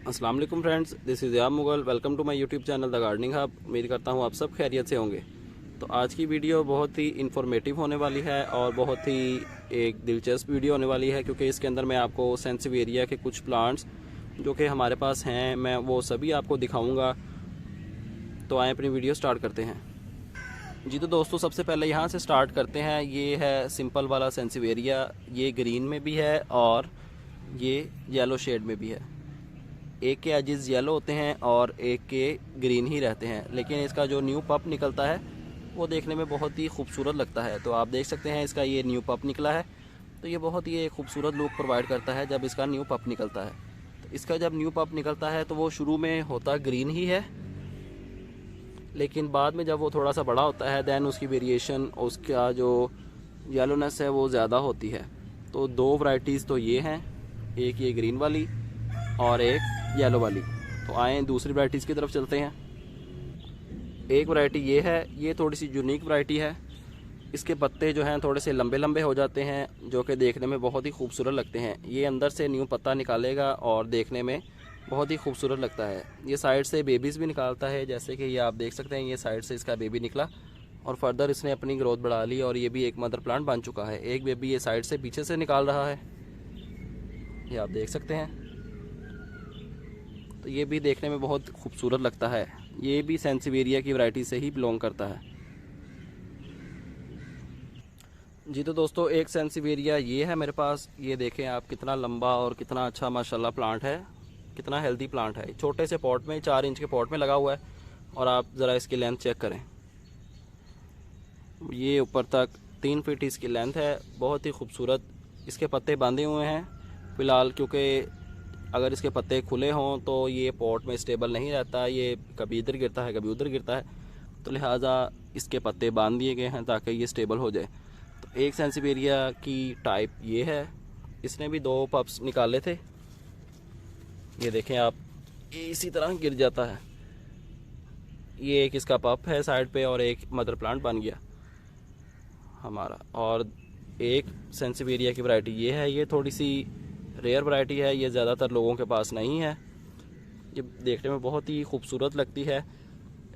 अस्सलाम वालेकुम friends, this is Yab Mughal. Welcome to my YouTube channel the gardening hub. उम्मीद करता हूँ आप सब खैरियत से होंगे। तो आज की वीडियो बहुत ही इन्फॉर्मेटिव होने वाली है और बहुत ही एक दिलचस्प वीडियो होने वाली है, क्योंकि इसके अंदर मैं आपको सेंसिवेरिया के कुछ प्लांट्स जो कि हमारे पास हैं मैं वो सभी आपको दिखाऊँगा। तो आए अपनी वीडियो स्टार्ट करते हैं। जी तो दोस्तों, सबसे पहले यहाँ से स्टार्ट करते हैं। ये है सिंपल वाला सेंसिवेरिया। ये ग्रीन में भी है और ये येलो शेड में भी है। एक के एजेस येलो होते हैं और एक के ग्रीन ही रहते हैं, लेकिन इसका जो न्यू पप निकलता है वो देखने में बहुत ही खूबसूरत लगता है। तो आप देख सकते हैं इसका ये न्यू पप निकला है, तो ये बहुत ही एक खूबसूरत लुक प्रोवाइड करता है जब इसका न्यू पप निकलता है। तो इसका जब न्यू पप निकलता है तो वो शुरू में होता ग्रीन ही है, लेकिन बाद में जब वो थोड़ा सा बड़ा होता है दैन उसकी वेरिएशन, उसका जो येलोनेस है वो ज़्यादा होती है। तो दो वैरायटीज़ तो ये हैं, एक ये ग्रीन वाली और एक येलो वाली। तो आए दूसरी वैरायटीज़ की तरफ चलते हैं। एक वैरायटी ये है, ये थोड़ी सी यूनिक वैरायटी है। इसके पत्ते जो हैं थोड़े से लंबे लंबे हो जाते हैं, जो कि देखने में बहुत ही खूबसूरत लगते हैं। ये अंदर से न्यू पत्ता निकालेगा और देखने में बहुत ही खूबसूरत लगता है। ये साइड से बेबीज़ भी निकालता है, जैसे कि ये आप देख सकते हैं। ये साइड से इसका बेबी निकला और फर्दर इसने अपनी ग्रोथ बढ़ा ली और ये भी एक मदर प्लांट बन चुका है। एक बेबी ये साइड से पीछे से निकाल रहा है, ये आप देख सकते हैं। तो ये भी देखने में बहुत खूबसूरत लगता है। ये भी सेंसिवेरिया की वैरायटी से ही बिलोंग करता है। जी तो दोस्तों, एक सेंसिवेरिया ये है मेरे पास। ये देखें आप, कितना लंबा और कितना अच्छा माशाल्लाह प्लांट है, कितना हेल्दी प्लांट है। छोटे से पॉट में 4 इंच के पॉट में लगा हुआ है और आप ज़रा इसकी लेंथ चेक करें। ये ऊपर तक 3 फीट इसकी लेंथ है। बहुत ही खूबसूरत इसके पत्ते बांधे हुए हैं फ़िलहाल, क्योंकि अगर इसके पत्ते खुले हों तो ये पॉट में स्टेबल नहीं रहता, ये कभी इधर गिरता है कभी उधर गिरता है। तो लिहाजा इसके पत्ते बांध दिए गए हैं ताकि ये स्टेबल हो जाए। तो एक सेंसिवेरिया की टाइप ये है। इसने भी 2 पप्स निकाले थे, ये देखें आप, ये इसी तरह गिर जाता है। ये एक इसका पप है साइड पे और एक मदर प्लांट बन गया हमारा। और एक सेंसिवेरिया की वैरायटी ये है। ये थोड़ी सी रेयर वैरायटी है, ये ज़्यादातर लोगों के पास नहीं है। ये देखने में बहुत ही खूबसूरत लगती है।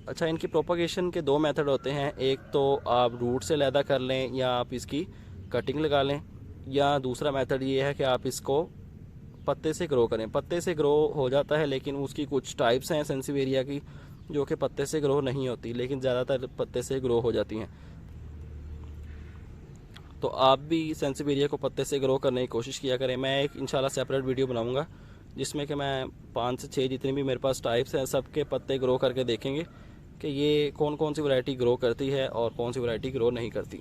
अच्छा, इनकी प्रोपगेशन के 2 मेथड होते हैं। एक तो आप रूट से लैदा कर लें या आप इसकी कटिंग लगा लें, या दूसरा मेथड ये है कि आप इसको पत्ते से ग्रो करें। पत्ते से ग्रो हो जाता है, लेकिन उसकी कुछ टाइप्स हैं सेंसिवेरिया की जो कि पत्ते से ग्रो नहीं होती, लेकिन ज़्यादातर पत्ते से ग्रो हो जाती हैं। तो आप भी सेंसिवेरिया को पत्ते से ग्रो करने की कोशिश किया करें। मैं एक इंशाल्लाह सेपरेट वीडियो बनाऊंगा जिसमें कि मैं 5 से 6 जितनी भी मेरे पास टाइप्स हैं सबके पत्ते ग्रो करके देखेंगे कि ये कौन कौन सी वैरायटी ग्रो करती है और कौन सी वैरायटी ग्रो नहीं करती।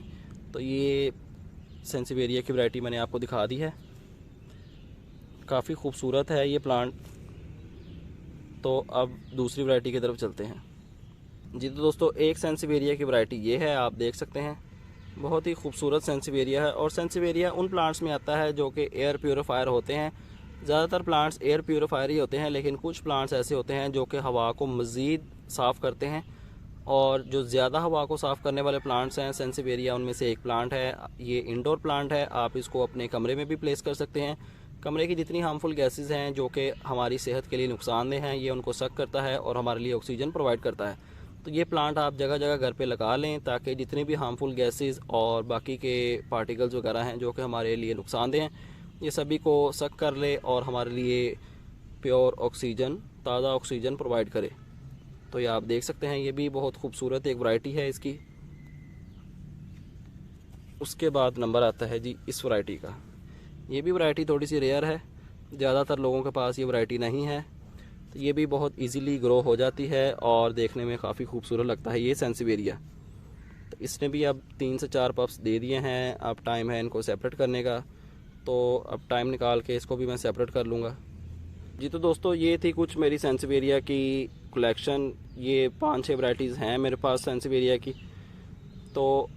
तो ये सेंसिवेरिया की वैरायटी मैंने आपको दिखा दी है, काफ़ी खूबसूरत है ये प्लांट। तो अब दूसरी वैरायटी की तरफ चलते हैं। जी तो दोस्तों, एक सेंसिवेरिया की वैरायटी ये है, आप देख सकते हैं। बहुत ही खूबसूरत सेंसिवेरिया है। और सेंसिवेरिया उन प्लांट्स में आता है जो कि एयर प्योरीफायर होते हैं। ज़्यादातर प्लांट्स एयर प्योरीफायर ही होते हैं, लेकिन कुछ प्लांट्स ऐसे होते हैं जो कि हवा को मज़ीद साफ़ करते हैं। और जो ज़्यादा हवा को साफ़ करने वाले प्लांट्स हैं, सेंसिवेरिया उनमें से एक प्लांट है। ये इंडोर प्लांट है, आप इसको अपने कमरे में भी प्लेस कर सकते हैं। कमरे की जितनी हार्मफुल गैसेस हैं जो कि हमारी सेहत के लिए नुकसानदेह हैं, ये उनको सक करता है और हमारे लिए ऑक्सीजन प्रोवाइड करता है। तो ये प्लांट आप जगह जगह घर पे लगा लें ताकि जितनी भी हार्मफुल गैसेस और बाकी के पार्टिकल्स वगैरह हैं जो कि हमारे लिए नुकसानदेह हैं, ये सभी को सक कर ले और हमारे लिए प्योर ऑक्सीजन, ताज़ा ऑक्सीजन प्रोवाइड करे। तो ये आप देख सकते हैं, ये भी बहुत खूबसूरत एक वैरायटी है इसकी। उसके बाद नंबर आता है जी इस वैरायटी का। ये भी वैरायटी थोड़ी सी रेयर है, ज़्यादातर लोगों के पास ये वैरायटी नहीं है। तो ये भी बहुत इजीली ग्रो हो जाती है और देखने में काफ़ी खूबसूरत लगता है ये सेंसिवेरिया। तो इसने भी अब 3 से 4 पप्स दे दिए हैं। अब टाइम है इनको सेपरेट करने का, तो अब टाइम निकाल के इसको भी मैं सेपरेट कर लूँगा। जी तो दोस्तों, ये थी कुछ मेरी सेंसिवेरिया की कलेक्शन। ये 5-6 वैरायटीज़ हैं मेरे पास सेंसिवेरिया की। तो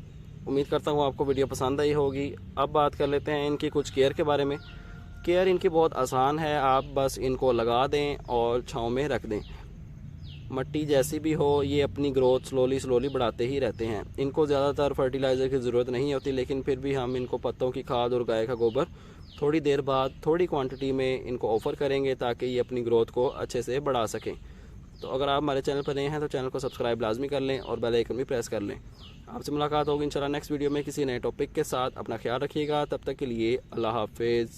उम्मीद करता हूँ आपको वीडियो पसंद आई होगी। अब बात कर लेते हैं इनकी कुछ केयर के बारे में। केयर इनकी बहुत आसान है, आप बस इनको लगा दें और छाँव में रख दें। मिट्टी जैसी भी हो, ये अपनी ग्रोथ स्लोली बढ़ाते ही रहते हैं। इनको ज़्यादातर फर्टिलाइज़र की ज़रूरत नहीं होती, लेकिन फिर भी हम इनको पत्तों की खाद और गाय का गोबर थोड़ी देर बाद थोड़ी क्वांटिटी में इनको ऑफ़र करेंगे ताकि ये अपनी ग्रोथ को अच्छे से बढ़ा सकें। तो अगर आप हमारे चैनल पर नए हैं तो चैनल को सब्सक्राइब लाजमी कर लें और बेल आइकन भी प्रेस कर लें। आपसे मुलाकात होगी इंशाल्लाह नेक्स्ट वीडियो में किसी नए टॉपिक के साथ। अपना ख्याल रखिएगा, तब तक के लिए अल्लाह हाफिज़।